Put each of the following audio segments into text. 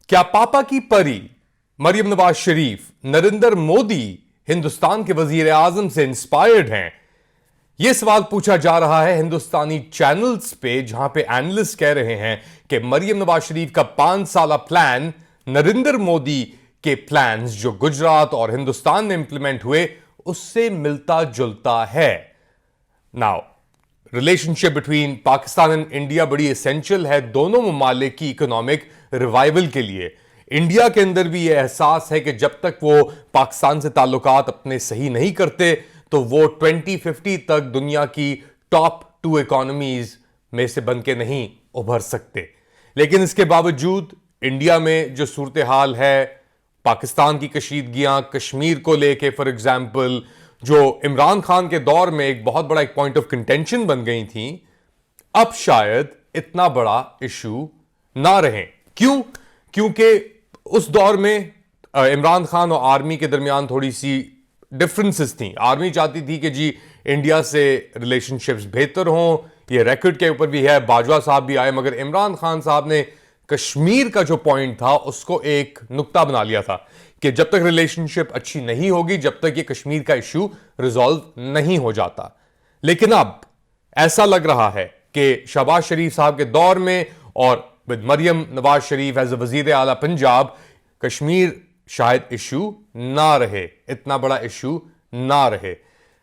क्या पापा की परी मरियम नवाज शरीफ नरेंद्र मोदी हिंदुस्तान के वजीर आजम से इंस्पायर्ड हैं? यह सवाल पूछा जा रहा है हिंदुस्तानी चैनल्स पे, जहां पे एनालिस्ट कह रहे हैं कि मरियम नवाज शरीफ का 5 साल प्लान नरेंद्र मोदी के प्लान्स जो गुजरात और हिंदुस्तान में इंप्लीमेंट हुए उससे मिलता जुलता है। Now relationship between Pakistan and India बड़ी एसेंशियल है दोनों ममालिक की इकोनॉमिक रिवाइवल के लिए। इंडिया के अंदर भी यह एहसास है कि जब तक वो पाकिस्तान से ताल्लुकात अपने सही नहीं करते तो वो 2050 तक दुनिया की टॉप 2 इकोनॉमीज में से बन के नहीं उभर सकते। लेकिन इसके बावजूद इंडिया में जो सूरत हाल है, पाकिस्तान की कशीदगियां कश्मीर को लेके फॉर एग्जाम्पल, जो इमरान खान के दौर में एक बहुत बड़ा एक पॉइंट ऑफ कंटेंशन बन गई थी, अब शायद इतना बड़ा इशू ना रहे। क्यों? क्योंकि उस दौर में इमरान खान और आर्मी के दरमियान थोड़ी सी डिफरेंसेस थी। आर्मी चाहती थी कि जी इंडिया से रिलेशनशिप्स बेहतर हों, ये रिकॉर्ड के ऊपर भी है, बाजवा साहब भी आए, मगर इमरान खान साहब ने कश्मीर का जो पॉइंट था उसको एक नुक्ता बना लिया था कि जब तक रिलेशनशिप अच्छी नहीं होगी, जब तक ये कश्मीर का इशू रिजॉल्व नहीं हो जाता। लेकिन अब ऐसा लग रहा है कि शहबाज शरीफ साहब के दौर में और with Maryam Nawaz Sharif as a वजीर आला पंजाब, कश्मीर शायद इशू ना रहे, इतना बड़ा इशू ना रहे।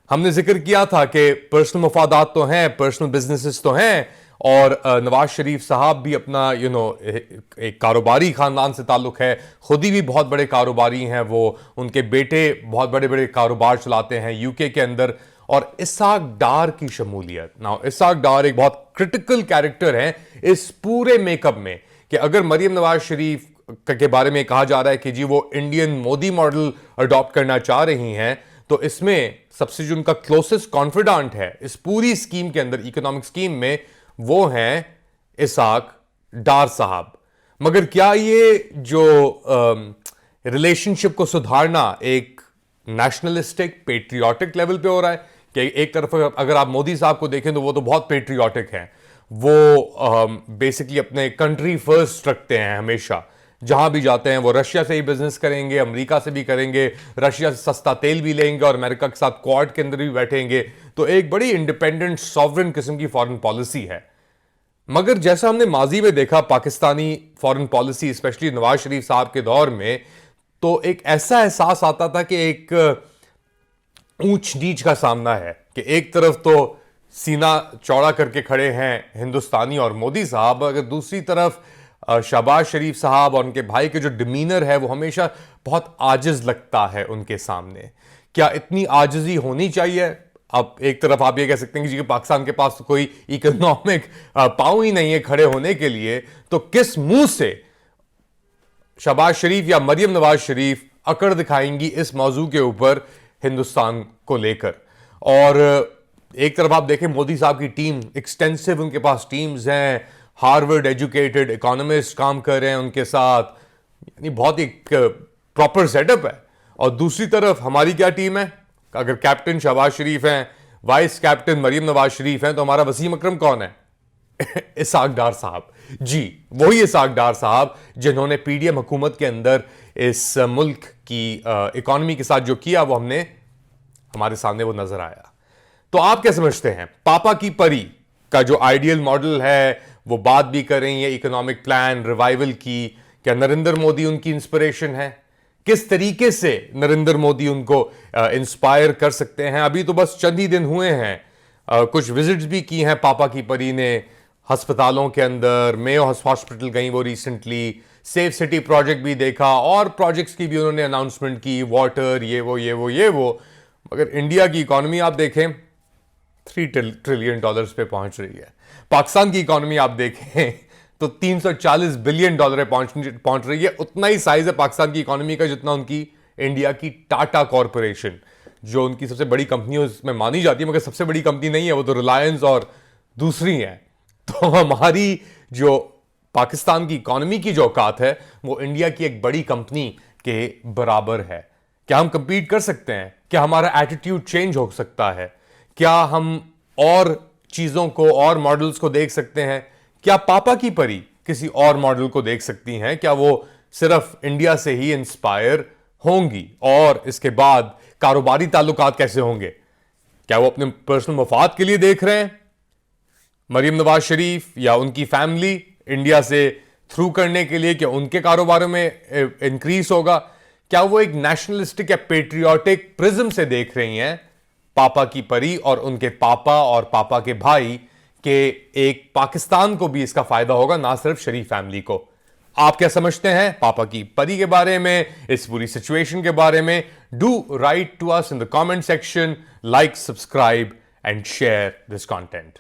हमने जिक्र किया था कि पर्सनल मफादात तो हैं, पर्सनल बिजनेसेस तो हैं, और नवाज शरीफ साहब भी अपना एक कारोबारी खानदान से ताल्लुक है, खुद ही भी बहुत बड़े कारोबारी हैं, वो उनके बेटे बहुत बड़े बड़े कारोबार चलाते हैं यूके के अंदर। और इसाक डार की शमूलियत, ना इसाक डार एक बहुत क्रिटिकल कैरेक्टर है इस पूरे मेकअप में, कि अगर मरियम नवाज शरीफ के बारे में कहा जा रहा है कि जी वो इंडियन मोदी मॉडल अडॉप्ट करना चाह रही हैं, तो इसमें सबसे जो उनका क्लोजेस्ट कॉन्फिडेंट है इस पूरी स्कीम के अंदर, इकोनॉमिक स्कीम में, वो हैं इसाक डार साहब। मगर क्या ये जो रिलेशनशिप को सुधारना एक नेशनलिस्टिक पेट्रियाटिक लेवल पे हो रहा है? कि एक तरफ अगर आप मोदी साहब को देखें तो वो तो बहुत पेट्रियाटिक हैं, वो बेसिकली अपने कंट्री फर्स्ट रखते हैं हमेशा, जहां भी जाते हैं वो रशिया से ही बिजनेस करेंगे, अमेरिका से भी करेंगे, रशिया से सस्ता तेल भी लेंगे और अमेरिका के साथ क्वाड के अंदर भी बैठेंगे। तो एक बड़ी इंडिपेंडेंट सॉवरेन किस्म की फॉरेन पॉलिसी है। मगर जैसा हमने माजी में देखा Pakistani foreign policy, specially Nawaz Sharif साहब के दौर में, तो एक ऐसा एहसास आता था कि एक ऊंच नीच का सामना है, कि एक तरफ तो सीना चौड़ा करके खड़े हैं हिंदुस्तानी और मोदी साहब, अगर दूसरी तरफ शहबाज शरीफ साहब और उनके भाई के जो डिमीनर है वो हमेशा बहुत आजिज लगता है उनके सामने। क्या इतनी आजिजी होनी चाहिए? अब एक तरफ आप ये कह सकते हैं कि पाकिस्तान के पास तो कोई इकोनॉमिक पाँव ही नहीं है खड़े होने के लिए, तो किस मुंह से शहबाज शरीफ या मरियम नवाज शरीफ अकड़ दिखाएंगी इस मौजू के ऊपर हिंदुस्तान को लेकर? और एक तरफ आप देखें मोदी साहब की टीम एक्सटेंसिव, उनके पास टीम्स हैं, हार्वर्ड एजुकेटेड इकोनॉमिस्ट काम कर रहे हैं उनके साथ, यानी बहुत एक प्रॉपर सेटअप है। और दूसरी तरफ हमारी क्या टीम है? अगर कैप्टन शहबाज शरीफ हैं, वाइस कैप्टन मरियम नवाज शरीफ हैं, तो हमारा वसीम अकरम कौन है? इसाक डार साहब। जी, वही इसाक डार साहब जिन्होंने पीडीएम हुकूमत के अंदर इस मुल्क की इकोनॉमी के साथ जो किया वो हमने, हमारे सामने वो नजर आया। तो आप क्या समझते हैं, पापा की परी का जो आइडियल मॉडल है वो बात भी कर रही है इकोनॉमिक प्लान रिवाइवल की? क्या नरेंद्र मोदी उनकी इंस्पिरेशन है? किस तरीके से नरेंद्र मोदी उनको इंस्पायर कर सकते हैं? अभी तो बस चंद ही दिन हुए हैं, कुछ विजिट्स भी की हैं पापा की परी ने अस्पतालों के अंदर, मेयो हॉस्पिटल गई वो रिसेंटली, सेफ सिटी प्रोजेक्ट भी देखा, और प्रोजेक्ट्स की भी उन्होंने अनाउंसमेंट की, वाटर, ये वो। मगर इंडिया की इकोनॉमी आप देखें $3 ट्रिलियन पे पहुंच रही है। पाकिस्तान की इकोनॉमी आप देखें तो $340 बिलियन पहुंच रही है। उतना ही साइज है पाकिस्तान की इकोनॉमी का जितना उनकी इंडिया की टाटा कॉरपोरेशन, जो उनकी सबसे बड़ी कंपनी में मानी जाती है, मगर सबसे बड़ी कंपनी नहीं है, वो तो रिलायंस और दूसरी है। तो हमारी जो पाकिस्तान की इकोनॉमी की जो औकात है वो इंडिया की एक बड़ी कंपनी के बराबर है। क्या हम कंपीट कर सकते हैं? क्या हमारा एटीट्यूड चेंज हो सकता है? क्या हम और चीजों को और मॉडल्स को देख सकते हैं? क्या पापा की परी किसी और मॉडल को देख सकती हैं? क्या वो सिर्फ इंडिया से ही इंस्पायर होंगी? और इसके बाद कारोबारी ताल्लुकात कैसे होंगे? क्या वो अपने पर्सनल मफाद के लिए देख रहे हैं मरियम नवाज शरीफ, या उनकी फैमिली इंडिया से थ्रू करने के लिए कि उनके कारोबारों में इंक्रीज होगा? क्या वो एक नेशनलिस्टिक या पेट्रियाटिक प्रिज्म से देख रही हैं पापा की परी और उनके पापा और पापा के भाई के एक पाकिस्तान को भी इसका फायदा होगा, ना सिर्फ शरीफ फैमिली को? आप क्या समझते हैं पापा की परी के बारे में, इस पूरी सिचुएशन के बारे में? Do write to us in the comment section, like, subscribe and share this content.